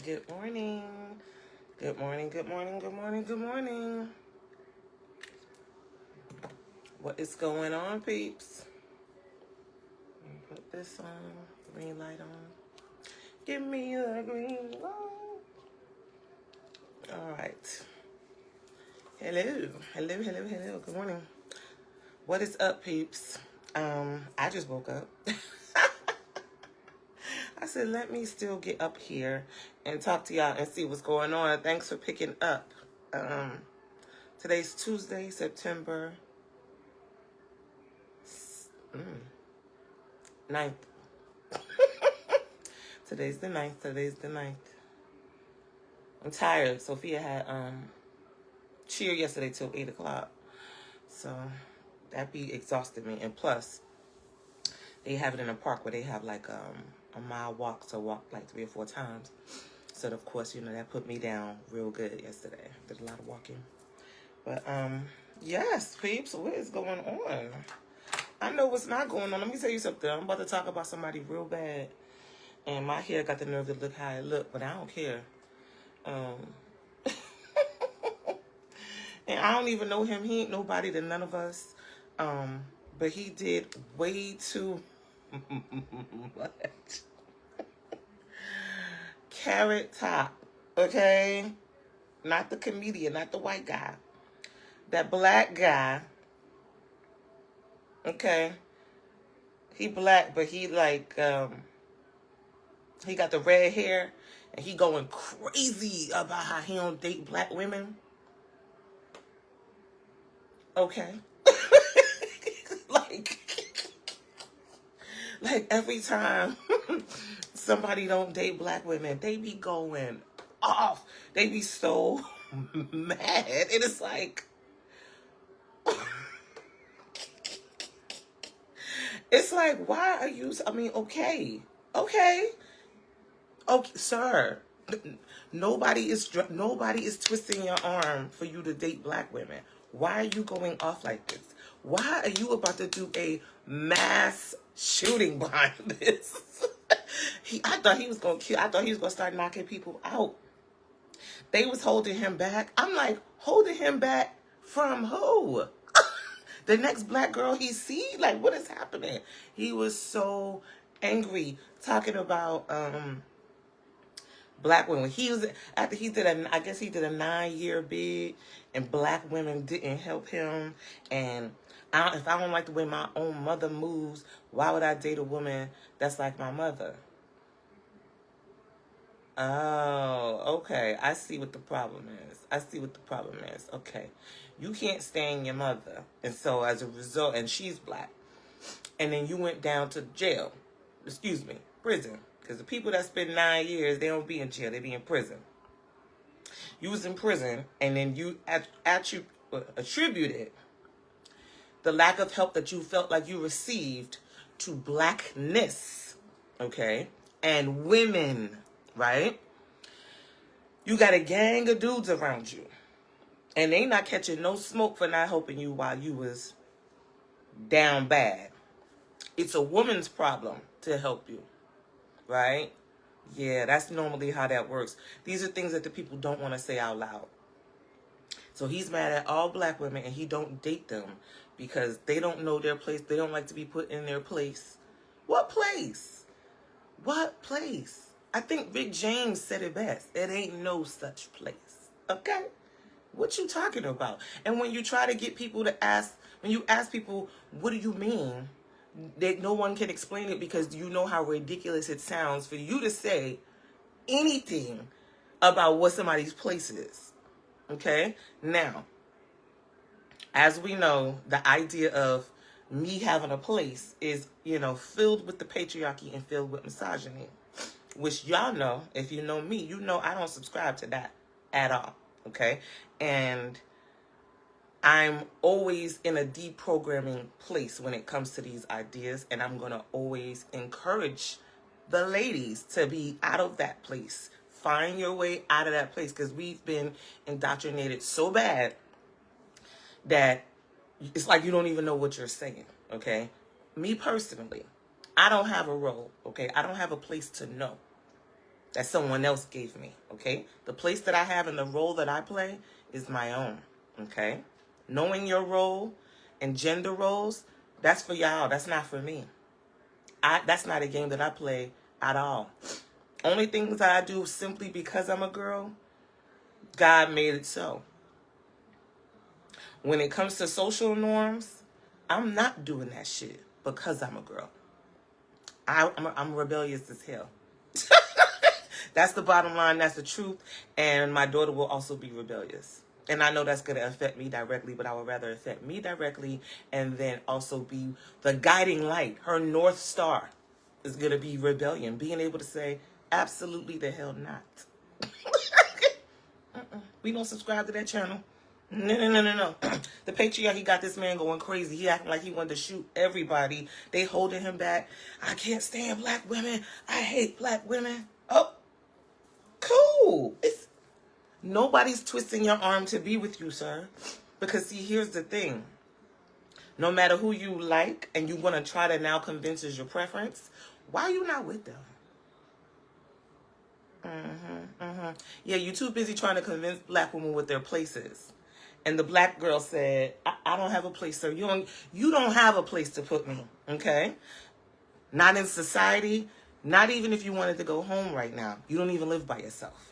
Good morning. Good morning, good morning, good morning, good morning. What is going on, peeps? Put this on, green light on. Give me the green light. All right. Hello. Good morning. What is up, peeps? I just woke up. I said, let me still get up here and talk to y'all and see what's going on. Thanks for picking up. Today's Tuesday, September 9th. Today's the 9th. I'm tired. Sophia had cheer yesterday till 8 o'clock. So that be exhausted me. And plus, they have it in a park where they have like a mile walk, so walk like 3 or 4 times. So of course, that put me down real good yesterday. Did a lot of walking. But yes, peeps, what is going on? I know what's not going on. Let me tell you something. I'm about to talk about somebody real bad. And my hair got the nerve to look how it look, but I don't care. And I don't even know him. He ain't nobody to none of us. But he did way too much. Carrot Top, okay? Not the comedian, not the white guy. That black guy, okay? He black, but he like, he got the red hair, and he going crazy about how he don't date black women. Okay. like every time somebody don't date black women, they be going off. They be so mad. And it's like, why are you, okay, sir. Nobody is twisting your arm for you to date black women. Why are you going off like this? Why are you about to do a mass shooting behind this? I thought he was gonna start knocking people out. They was holding him back. I'm like, holding him back from who? The next black girl he see? Like, what is happening? He was so angry talking about black women. He did a 9-year bid, and black women didn't help him. And if I don't like the way my own mother moves, why would I date a woman that's like my mother? Oh, okay. I see what the problem is. Okay. You can't stand your mother. And so as a result, and she's black. And then you went down to jail. Prison. Because the people that spend 9 years, they don't be in jail. They be in prison. You was in prison, and then you attributed the lack of help that you felt like you received to blackness, okay, and women, right? You got a gang of dudes around you, and they not catching no smoke for not helping you while you was down bad. It's a woman's problem to help you, right? Yeah, that's normally how that works. These are things that the people don't want to say out loud. So he's mad at all black women, and he don't date them because they don't know their place. They don't like to be put in their place. What place? I think Rick James said it best. It ain't no such place. Okay? What you talking about? And when you try to get people to when you ask people, what do you mean? No one can explain it because you know how ridiculous it sounds for you to say anything about what somebody's place is. Okay? Now, as we know, the idea of me having a place is, filled with the patriarchy and filled with misogyny. Which y'all know, if you know me, you know I don't subscribe to that at all. Okay? And I'm always in a deprogramming place when it comes to these ideas, and I'm going to always encourage the ladies to be out of that place. Find your way out of that place, because we've been indoctrinated so bad that it's like you don't even know what you're saying, okay? Me personally, I don't have a role, okay? I don't have a place to know. that someone else gave me, okay? The place that I have and the role that I play is my own, okay? Knowing your role and gender roles, that's for y'all. That's not for me. That's not a game that I play at all. Only things that I do simply because I'm a girl, God made it so. When it comes to social norms, I'm not doing that shit because I'm a girl. I'm rebellious as hell. That's the bottom line. That's the truth. And my daughter will also be rebellious. And I know that's going to affect me directly, but I would rather affect me directly and then also be the guiding light. Her North Star is going to be rebellion. Being able to say, absolutely the hell not. We don't subscribe to that channel. No. The patriarchy got this man going crazy. He acting like he wanted to shoot everybody. They holding him back. I can't stand black women. I hate black women. Oh, cool. Nobody's twisting your arm to be with you, sir. Because see, here's the thing. No matter who you like and you want to try to now convince is your preference, why are you not with them? Yeah, you're too busy trying to convince black women what their place is. And the black girl said, I don't have a place, sir. You don't have a place to put me, okay? Not in society. Not even if you wanted to go home right now. You don't even live by yourself.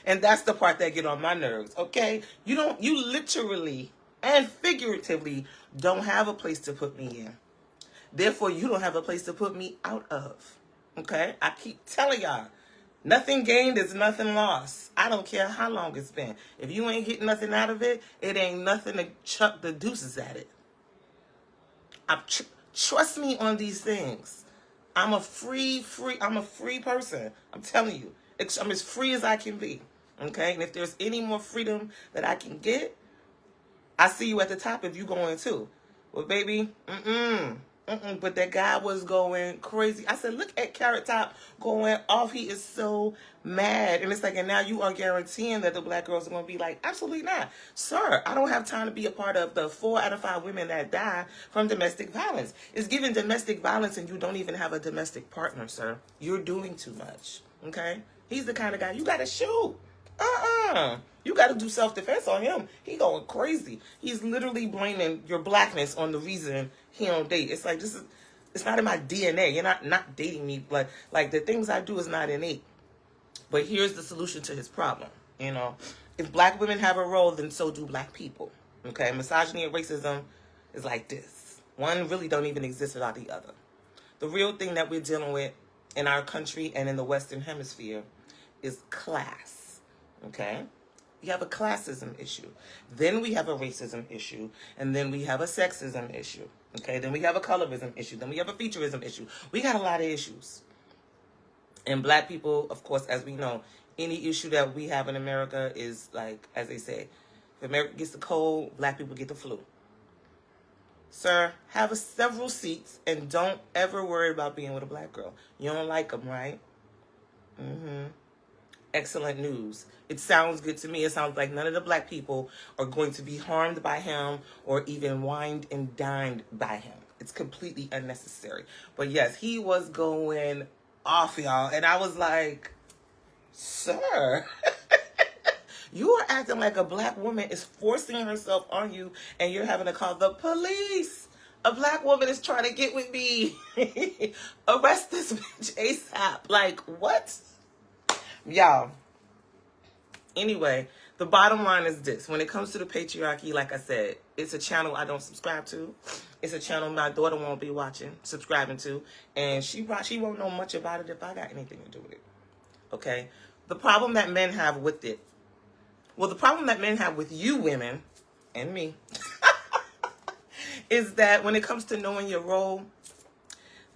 And that's the part that get on my nerves, okay? You literally and figuratively don't have a place to put me in. Therefore, you don't have a place to put me out of, okay? I keep telling y'all, nothing gained is nothing lost. I don't care how long it's been. If you ain't getting nothing out of it, it ain't nothing to chuck the deuces at it. Trust me on these things. I'm a free person. I'm telling you. I'm as free as I can be. Okay? And if there's any more freedom that I can get, I see you at the top if you going too. Well, baby, but that guy was going crazy. I said, look at Carrot Top going off. He is so mad. And it's like, and now you are guaranteeing that the black girls are going to be like, absolutely not. Sir, I don't have time to be a part of the 4 out of 5 women that die from domestic violence. It's giving domestic violence and you don't even have a domestic partner, sir. You're doing too much. Okay? He's the kind of guy you got to shoot. You got to do self-defense on him. He going crazy. He's literally blaming your blackness on the reason he don't date. It's like, it's not in my DNA. You're not dating me. But like the things I do is not innate. But here's the solution to his problem. You know, if black women have a role, then so do black people. Okay, misogyny and racism is like this. One really don't even exist without the other. The real thing that we're dealing with in our country and in the Western Hemisphere is class. Okay? We have a classism issue. Then we have a racism issue. And then we have a sexism issue. Okay? Then we have a colorism issue. Then we have a featureism issue. We got a lot of issues. And black people, of course, as we know, any issue that we have in America is like, as they say, if America gets the cold, black people get the flu. Sir, have several seats and don't ever worry about being with a black girl. You don't like them, right? Excellent news. It sounds good to me. It sounds like none of the black people are going to be harmed by him or even wined and dined by him. It's completely unnecessary. But yes, he was going off, y'all. And I was like, sir, you are acting like a black woman is forcing herself on you and you're having to call the police. A black woman is trying to get with me. Arrest this bitch ASAP. Like, what? Y'all, anyway, the bottom line is this. When it comes to the patriarchy, like I said, it's a channel I don't subscribe to. It's a channel my daughter won't be subscribing to. And she won't know much about it if I got anything to do with it. Okay? The problem that men have with it, well, the problem that men have with you women, and me, is that when it comes to knowing your role,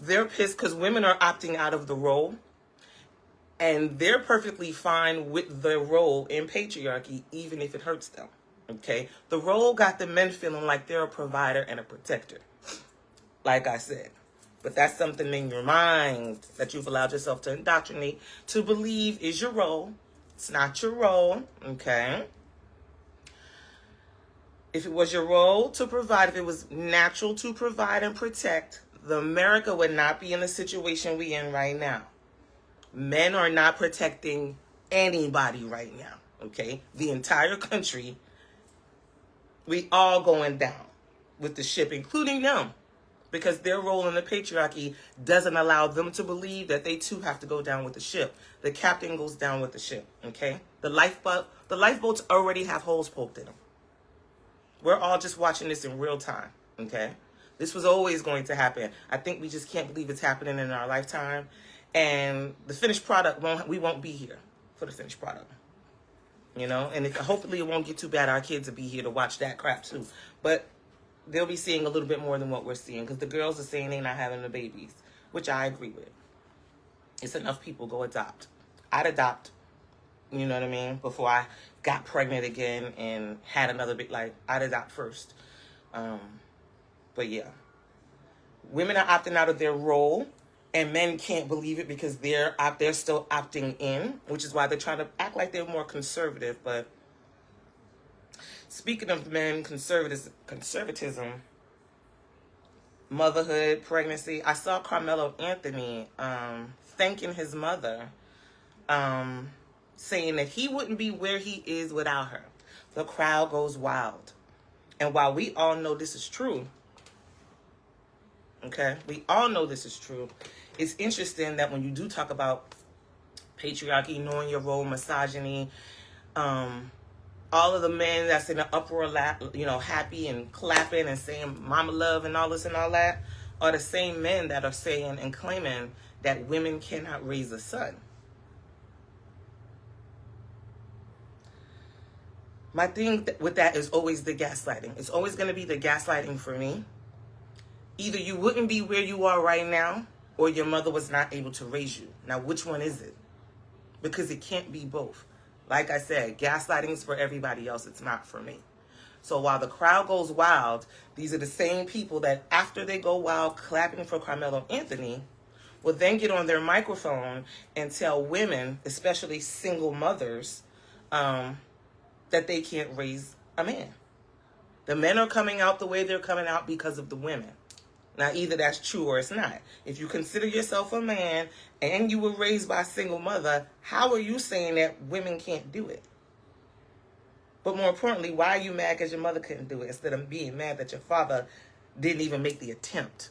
they're pissed because women are opting out of the role. And they're perfectly fine with the role in patriarchy, even if it hurts them, okay? The role got the men feeling like they're a provider and a protector, like I said. But that's something in your mind that you've allowed yourself to indoctrinate to believe is your role. It's not your role, okay? If it was your role to provide, if it was natural to provide and protect, the America would not be in the situation we're in right now. Men are not protecting anybody right now, okay? The entire country, we all going down with the ship, including them, because their role in the patriarchy doesn't allow them to believe that they too have to go down with the ship. The captain goes down with the ship, okay? The lifeboats already have holes poked in them. We're all just watching this in real time, okay? This was always going to happen. I think we just can't believe it's happening in our lifetime. And the finished product, we won't be here for the finished product. You know? And hopefully it won't get too bad. Our kids will be here to watch that crap too. But they'll be seeing a little bit more than what we're seeing. Because the girls are saying they're not having the babies. Which I agree with. It's enough people go adopt. I'd adopt. You know what I mean? Before I got pregnant again and had another bit, like, I'd adopt first. But yeah. Women are opting out of their role. And men can't believe it because they're still opting in, which is why they're trying to act like they're more conservative. But speaking of men, conservatism, motherhood, pregnancy, I saw Carmelo Anthony thanking his mother, saying that he wouldn't be where he is without her. The crowd goes wild. And while we all know this is true, okay, we all know this is true, it's interesting that when you do talk about patriarchy, knowing your role, misogyny, all of the men that's in the uproar, happy and clapping and saying mama love and all this and all that, are the same men that are saying and claiming that women cannot raise a son. My thing with that is always the gaslighting. It's always going to be the gaslighting for me. Either you wouldn't be where you are right now, or your mother was not able to raise you. Now, which one is it? Because it can't be both. Like I said, gaslighting is for everybody else. It's not for me. So while the crowd goes wild, these are the same people that after they go wild clapping for Carmelo Anthony, will then get on their microphone and tell women, especially single mothers, that they can't raise a man. The men are coming out the way they're coming out because of the women. Now, either that's true or it's not. If you consider yourself a man and you were raised by a single mother, how are you saying that women can't do it? But more importantly, why are you mad because your mother couldn't do it instead of being mad that your father didn't even make the attempt?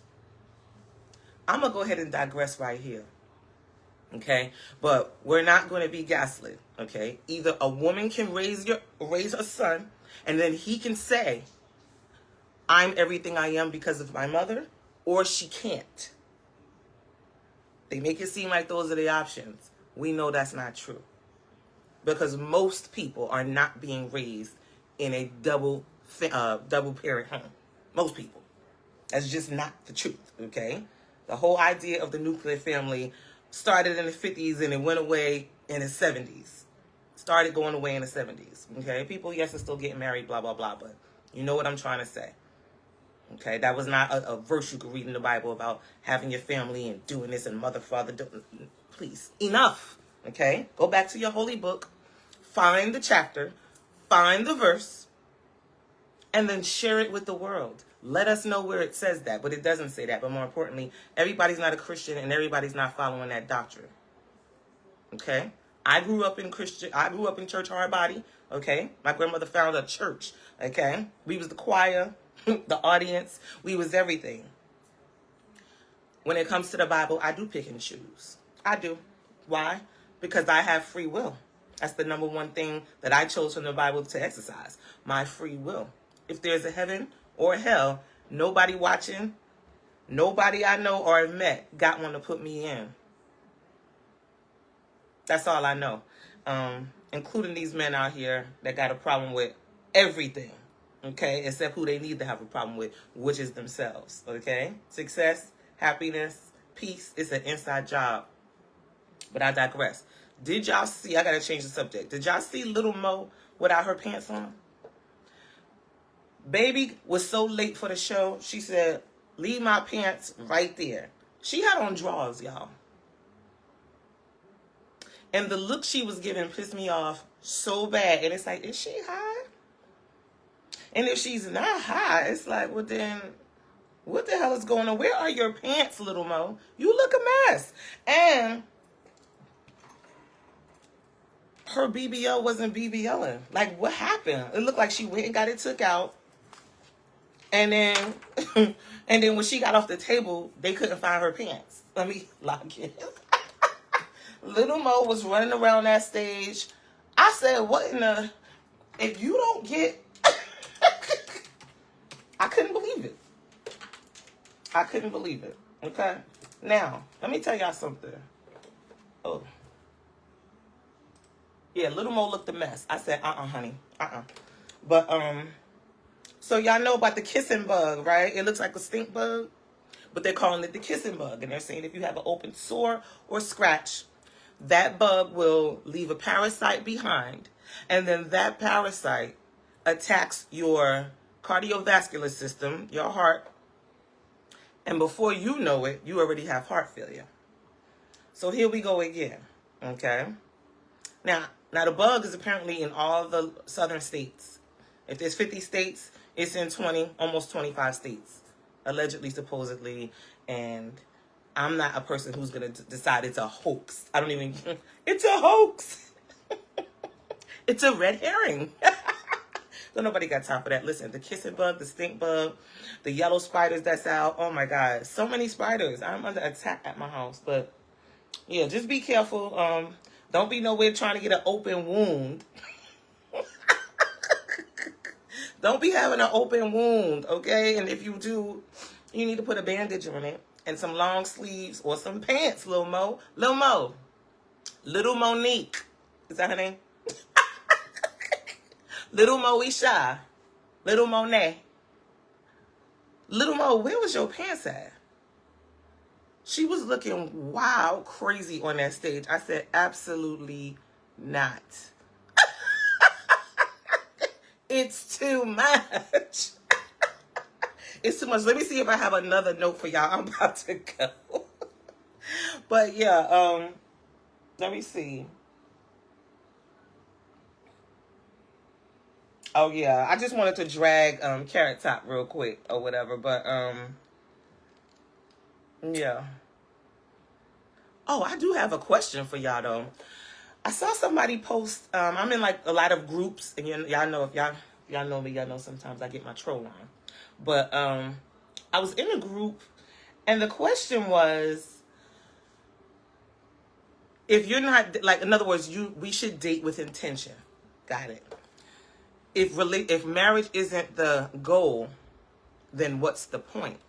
I'm going to go ahead and digress right here. Okay? But we're not going to be gaslit. Okay? Either a woman can raise her son and then he can say, I'm everything I am because of my mother, or she can't. They make it seem like those are the options. We know that's not true. Because most people are not being raised in a double parent home. Most people. That's just not the truth, okay? The whole idea of the nuclear family started in the 50s and it went away in the 70s. Started going away in the 70s, okay? People, yes, are still getting married, blah, blah, blah, but you know what I'm trying to say. Okay, that was not a verse you could read in the Bible about having your family and doing this and mother, father. Please, enough. Okay, go back to your holy book, find the chapter, find the verse, and then share it with the world. Let us know where it says that, but it doesn't say that. But more importantly, everybody's not a Christian and everybody's not following that doctrine. Okay, I grew up in church hard body. Okay, my grandmother founded a church. Okay, we was the choir. The audience, we was everything. When it comes to the Bible, I do pick and choose. I do. Why? Because I have free will. That's the number one thing that I chose from the Bible to exercise. My free will. If there's a heaven or a hell, nobody watching, nobody I know or have met got one to put me in. That's all I know. Including these men out here that got a problem with everything. Okay, except who they need to have a problem with, which is themselves. Okay, success, happiness, peace, it's an inside job. But I digress. Did y'all see, I gotta change the subject. Did y'all see Little Mo without her pants on? Baby was so late for the show, she said, leave my pants right there. She had on drawers, y'all. And the look she was giving pissed me off so bad. And it's like, is she high? And if she's not high, it's like, well then, what the hell is going on? Where are your pants, Little Mo? You look a mess. And her BBL wasn't BBLing. Like, what happened? It looked like she went and got it took out. And then, and then when she got off the table, they couldn't find her pants. Let me lock it. Little Mo was running around that stage. I said, what in the... If you don't get... I couldn't believe it. I couldn't believe it. Okay? Now, let me tell y'all something. Oh. Yeah, Little Mo looked a mess. I said, honey. But, so y'all know about the kissing bug, right? It looks like a stink bug, but they're calling it the kissing bug. And they're saying if you have an open sore or scratch, that bug will leave a parasite behind. And then that parasite attacks your cardiovascular system, your heart. And before you know it, you already have heart failure. So here we go again, okay? Now the bug is apparently in all the southern states. If there's 50 states, it's in 20, almost 25 states, allegedly, supposedly. And I'm not a person who's going to decide it's a hoax. I don't even, it's a hoax. It's a red herring. So nobody got time for that. Listen, the kissing bug, the stink bug, the yellow spiders that's out. Oh my God, so many spiders. I'm under attack at my house. But yeah, just be careful. Don't be nowhere trying to get an open wound. Don't be having an open wound, okay? And if you do, you need to put a bandage on it and some long sleeves or some pants, Lil Mo. Lil Mo. Little Monique. Is that her name? Little Moesha. Little Monet. Little Mo, where was your pants at? She was looking wild crazy on that stage. I said, absolutely not. It's too much. It's too much. Let me see if I have another note for y'all. I'm about to go. But yeah, let me see. Oh yeah, I just wanted to drag Carrot Top real quick or whatever, but yeah. Oh, I do have a question for y'all though. I saw somebody post. I'm in like a lot of groups, and y'all know if y'all know me, y'all know sometimes I get my troll on. But I was in a group, and the question was, if you're not like, in other words, we should date with intention. Got it. If marriage isn't the goal, then what's the point?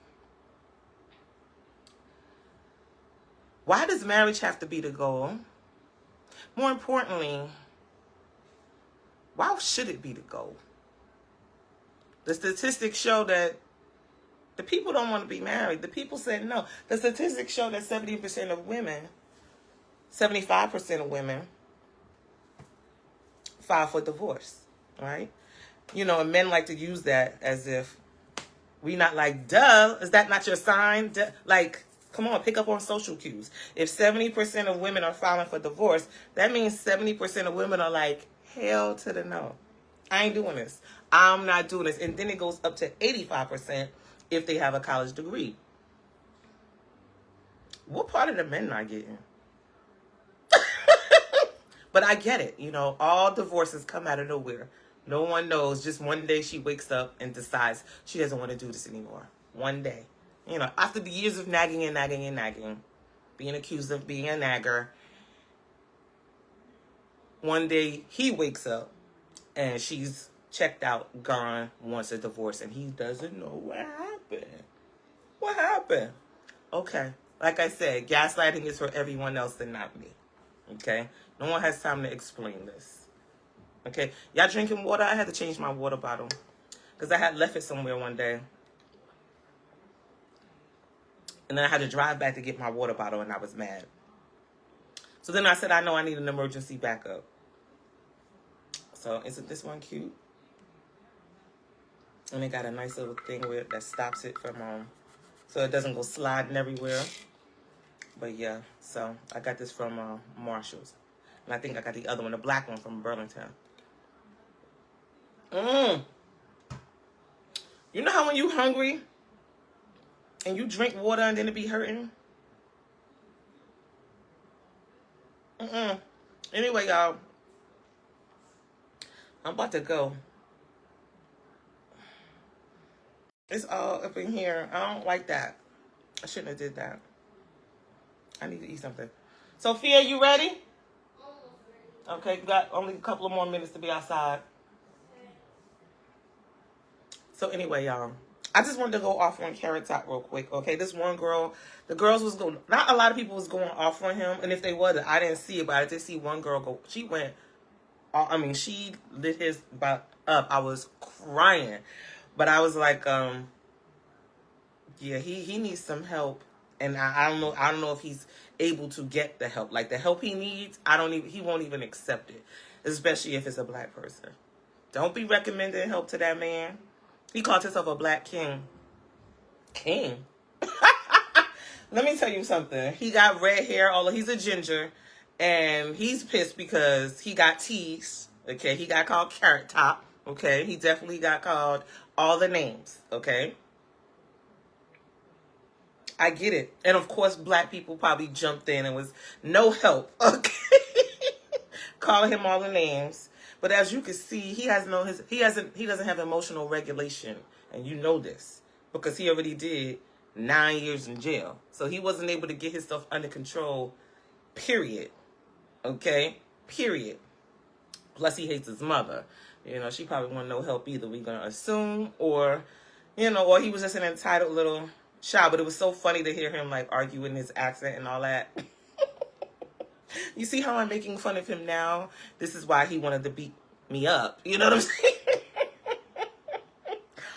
Why does marriage have to be the goal? More importantly, why should it be the goal? The statistics show that the people don't want to be married. The people said no. The statistics show that 70% of women, 75% of women file for divorce, right? You know, and men like to use that as if we not like, duh, is that not your sign? Duh. Like, come on, pick up on social cues. If 70% of women are filing for divorce, that means 70% of women are like, hell to the no. I ain't doing this. I'm not doing this. And then it goes up to 85% if they have a college degree. What part of the men not getting? But I get it. You know, all divorces come out of nowhere. No one knows. Just one day she wakes up and decides she doesn't want to do this anymore. One day. You know, after the years of nagging and nagging and nagging, being accused of being a nagger, one day he wakes up and she's checked out, gone, wants a divorce, and he doesn't know what happened. What happened? Okay. Like I said, gaslighting is for everyone else and not me. Okay? No one has time to explain this. Okay? Y'all drinking water? I had to change my water bottle because I had left it somewhere one day. And then I had to drive back to get my water bottle, and I was mad. So then I said, I know I need an emergency backup. So isn't this one cute? And it got a nice little thing that stops it from, so it doesn't go sliding everywhere. But yeah, so I got this from Marshall's. And I think I got the other one, the black one from Burlington. You know how when you hungry and you drink water and then it be hurting? Anyway, y'all, I'm about to go. It's all up in here. I don't like that. I shouldn't have did that. I need to eat something. Sophia, you ready? Okay, you got only a couple of more minutes to be outside. So anyway, y'all, I just wanted to go off on Carrot Top real quick. Okay, this one girl, the girls was going, not a lot of people was going off on him, and if they wasn't, I didn't see it, but I did see one girl go. She went. I mean, she lit his butt up. I was crying, but I was like, yeah, he needs some help, and I don't know. I don't know if he's able to get the help. Like the help he needs, he won't even accept it, especially if it's a black person. Don't be recommending help to that man. He called himself a black king. King. Let me tell you something. He got red hair. He's a ginger, and he's pissed because he got teased. Okay, he got called Carrot Top. Okay, he definitely got called all the names. Okay. I get it. And of course, black people probably jumped in and was no help. Okay. Calling him all the names. But as you can see, he doesn't have emotional regulation. And you know this. Because he already did 9 years in jail. So he wasn't able to get his stuff under control. Period. Okay? Period. Plus he hates his mother. You know, she probably want no help either, we're going to assume. Or, you know, or he was just an entitled little child. But it was so funny to hear him, like, argue in his accent and all that. You see how I'm making fun of him now? This is why he wanted to beat me up. You know what I'm saying?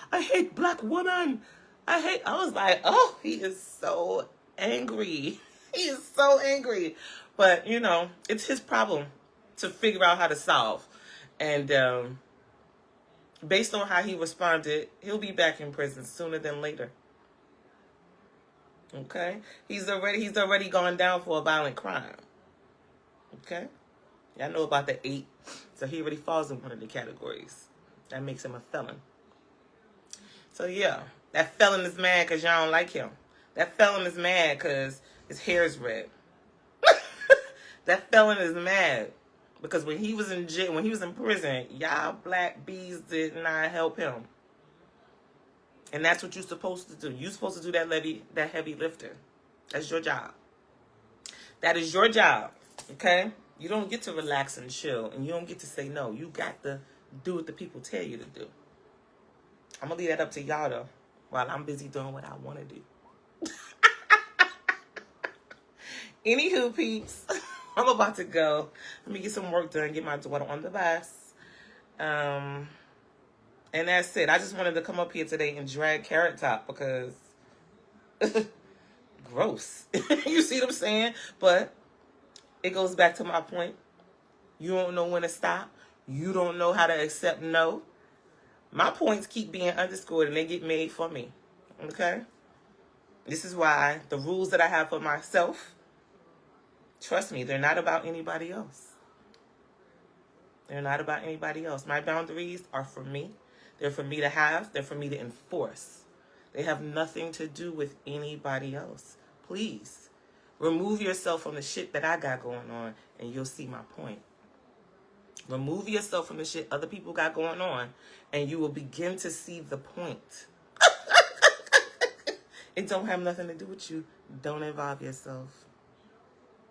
I hate black women. I was like, oh, he is so angry. He is so angry. But, you know, it's his problem to figure out how to solve. And based on how he responded, he'll be back in prison sooner than later. Okay? He's already gone down for a violent crime. Okay? Y'all know about the 8. So he already falls in one of the categories. That makes him a felon. So yeah, that felon is mad because y'all don't like him. That felon is mad because his hair is red. That felon is mad because when he was in jail, when he was in prison, y'all black bees did not help him. And that's what you're supposed to do. You're supposed to do that heavy lifting. That's your job. That is your job. Okay? You don't get to relax and chill, and you don't get to say no. You got to do what the people tell you to do. I'm going to leave that up to y'all, though, while I'm busy doing what I want to do. Anywho, peeps, I'm about to go. Let me get some work done, get my daughter on the bus. And that's it. I just wanted to come up here today and drag Carrot Top because gross. You see what I'm saying? But it goes back to my point. You don't know when to stop. You don't know how to accept no. My points keep being underscored and they get made for me. Okay? This is why the rules that I have for myself, trust me, they're not about anybody else. They're not about anybody else. My boundaries are for me. They're for me to have. They're for me to enforce. They have nothing to do with anybody else. Please, remove yourself from the shit that I got going on and you'll see my point. Remove yourself from the shit other people got going on and you will begin to see the point. It don't have nothing to do with you. Don't involve yourself.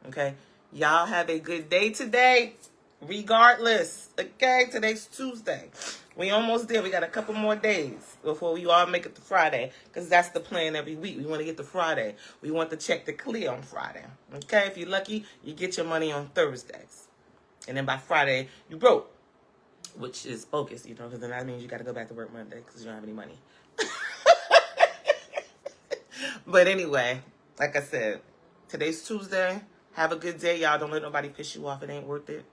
Okay? Y'all have a good day today. Regardless. Okay? Today's Tuesday. We almost there. We got a couple more days before we all make it to Friday. Because that's the plan every week. We want to get to Friday. We want the check to clear on Friday. Okay? If you're lucky, you get your money on Thursdays. And then by Friday, you broke. Which is bogus, you know, because then that means you got to go back to work Monday because you don't have any money. But anyway, like I said, today's Tuesday. Have a good day, y'all. Don't let nobody piss you off. It ain't worth it.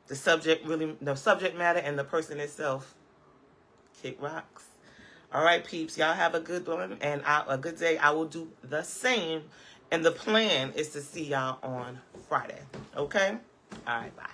The subject matter and the person itself kick rocks. All right, peeps. Y'all have a good one and a good day. I will do the same. And the plan is to see y'all on Friday. Okay? All right, bye.